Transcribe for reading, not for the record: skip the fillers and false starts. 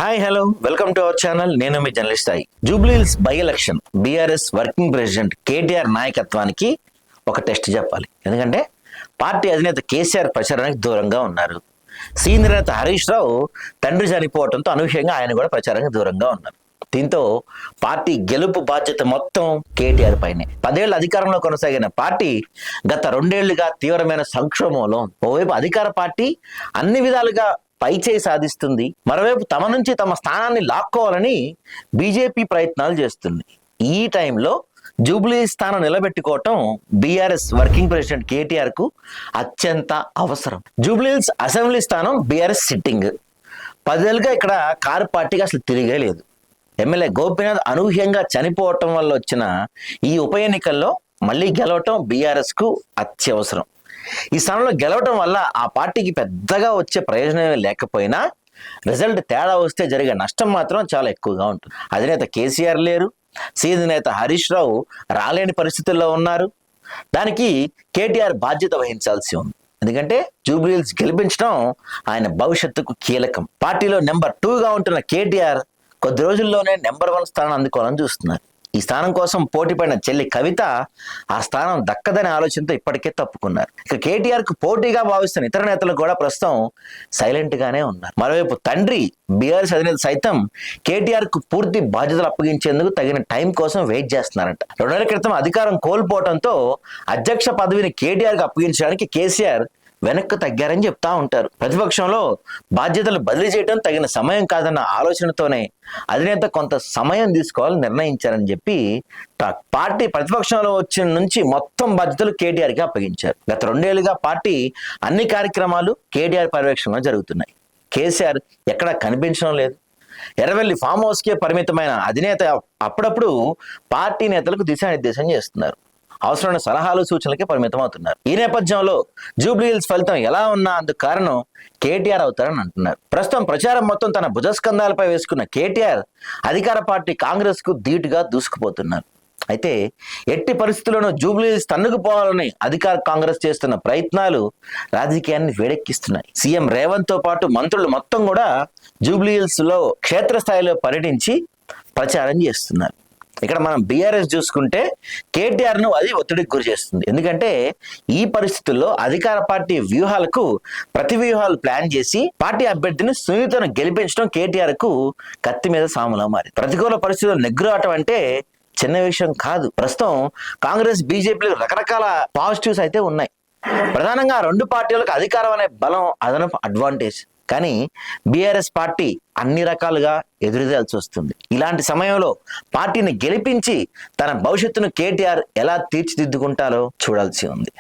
Hi hello welcome to our channel. నేను మీ journalist Sai. Jubilee Hills by election BRS working president KTR నాయకత్వానికి ఒక టెస్ట్ చెప్పాలి. ఎందుకంటే పార్టీ అధినేత కేసీఆర్ ప్రచారానికి దూరంగా ఉన్నారు. సీనియర్ నేత హరీష్ రావు తండ్రి చనిపోవడంతో అనూహ్యంగా ఆయన కూడా ప్రచారానికి దూరంగా ఉన్నారు. దీంతో పార్టీ గెలుపు బాధ్యత మొత్తం కేటీఆర్ పైనే. 10 ఏళ్ల అధికారంలో కొనసాగిన పార్టీ గత 2 ఏళ్లుగా తీవ్రమైన సంక్షోభంలో. ఓవైపు అధికార పార్టీ అన్ని విధాలుగా పైచేయి సాధిస్తుంది, మరోవైపు తమ నుంచి తమ స్థానాన్ని లాక్కోవాలని బీజేపీ ప్రయత్నాలు చేస్తుంది. ఈ టైంలో జూబ్లీ స్థానం నిలబెట్టుకోవటం బీఆర్ఎస్ వర్కింగ్ ప్రెసిడెంట్ కేటీఆర్ కు అత్యంత అవసరం. జూబ్లీహిల్స్ అసెంబ్లీ స్థానం బీఆర్ఎస్ సిట్టింగ్. 10 ఏళ్ళుగా ఇక్కడ కారు పార్టీకి అసలు తిరిగే లేదు. ఎమ్మెల్యే గోపీనాథ్ అనూహ్యంగా చనిపోవటం వల్ల వచ్చిన ఈ ఉప ఎన్నికల్లో మళ్ళీ గెలవటం బీఆర్ఎస్ కు అత్యవసరం. ఈ స్థానంలో గెలవటం వల్ల ఆ పార్టీకి పెద్దగా వచ్చే ప్రయోజనమే లేకపోయినా రిజల్ట్ తేడా వస్తే జరిగే నష్టం మాత్రం చాలా ఎక్కువగా ఉంటుంది. అధినేత కేసీఆర్ లేరు, సీనియర్ నేత హరీష్ రావు రాలేని పరిస్థితుల్లో ఉన్నారు. దానికి కేటీఆర్ బాధ్యత వహించాల్సి ఉంది. ఎందుకంటే జూబ్లీహిల్స్ గెలిపించడం ఆయన భవిష్యత్తుకు కీలకం. పార్టీలో నెంబర్ 2గా ఉంటున్న కేటీఆర్ కొద్ది రోజుల్లోనే నెంబర్ 1 స్థానం అందుకోవాలని చూస్తున్నారు. ఈ స్థానం కోసం పోటీ పడిన చెల్లి కవిత ఆ స్థానం దక్కదనే ఆలోచనతో ఇప్పటికే తప్పుకున్నారు. ఇక కేటీఆర్ కు పోటీగా భావిస్తున్న ఇతర నేతలు కూడా ప్రస్తుతం సైలెంట్ గానే ఉన్నారు. మరోవైపు తండ్రి బీఆర్ఎస్ అధినేత సైతం కేటీఆర్ కు పూర్తి బాధ్యతలు అప్పగించేందుకు తగిన టైం కోసం వెయిట్ చేస్తున్నారంట. 2 నెలల క్రితం అధికారం కోల్పోవడంతో అధ్యక్ష పదవిని కేటీఆర్ కు అప్పగించడానికి కేసీఆర్ వెనక్కు తగ్గారని చెప్తా ఉంటారు. ప్రతిపక్షంలో బాధ్యతలు బదిలీ చేయడం తగిన సమయం కాదన్న ఆలోచనతోనే అధినేత కొంత సమయం తీసుకోవాలని నిర్ణయించారని చెప్పి పార్టీ ప్రతిపక్షంలో వచ్చిన నుంచి మొత్తం బాధ్యతలు కేటీఆర్కి అప్పగించారు. గత 2 ఏళ్లుగా పార్టీ అన్ని కార్యక్రమాలు కేటీఆర్ పర్యవేక్షణలో జరుగుతున్నాయి. కేసీఆర్ ఎక్కడా కనిపించడం లేదు. ఎర్రవెల్లి ఫామ్ హౌస్కే పరిమితమైన అధినేత అప్పుడప్పుడు పార్టీ నేతలకు దిశానిర్దేశం చేస్తున్నారు. అవసరమైన సలహాలు సూచనలకే పరిమితం అవుతున్నారు. ఈ నేపథ్యంలో జూబ్లీహిల్స్ ఫలితం ఎలా ఉన్నా అందుకు కారణం కేటీఆర్ అవుతారని అంటున్నారు. ప్రస్తుతం ప్రచారం మొత్తం తన భుజస్కంధాలపై వేసుకున్న కేటీఆర్ అధికార పార్టీ కాంగ్రెస్ కు ధీటుగా దూసుకుపోతున్నారు. అయితే ఎట్టి పరిస్థితుల్లోనూ జూబ్లీహిల్స్ తన్నుకుపోవాలని అధికార కాంగ్రెస్ చేస్తున్న ప్రయత్నాలు రాజకీయాన్ని వేడెక్కిస్తున్నాయి. సీఎం రేవంత్ తో పాటు మంత్రులు మొత్తం కూడా జూబ్లీహిల్స్ లో క్షేత్రస్థాయిలో పర్యటించి ప్రచారం చేస్తున్నారు. ఇక్కడ మనం బీఆర్ఎస్ చూసుకుంటే కేటీఆర్ ను అది ఒత్తిడికి గురి చేస్తుంది. ఎందుకంటే ఈ పరిస్థితుల్లో అధికార పార్టీ వ్యూహాలకు ప్రతి వ్యూహాలు ప్లాన్ చేసి పార్టీ అభ్యర్థిని సునీతను గెలిపించడం కేటీఆర్ కు కత్తి మీద సాములా మారింది. ప్రతికూల పరిస్థితుల్లో నెగ్గురావటం అంటే చిన్న విషయం కాదు. ప్రస్తుతం కాంగ్రెస్ బీజేపీలకు రకరకాల పాజిటివ్స్ అయితే ఉన్నాయి. ప్రధానంగా 2 పార్టీలకు అధికారం అనే బలం అదనపు అడ్వాంటేజ్. కానీ బీఆర్ఎస్ పార్టీ అన్ని రకాలుగా ఎదురుదాల్సి వస్తుంది. ఇలాంటి సమయంలో పార్టీని గెలిపించి తన భవిష్యత్తును కేటీఆర్ ఎలా తీర్చిదిద్దుకుంటారో చూడాల్సి ఉంది.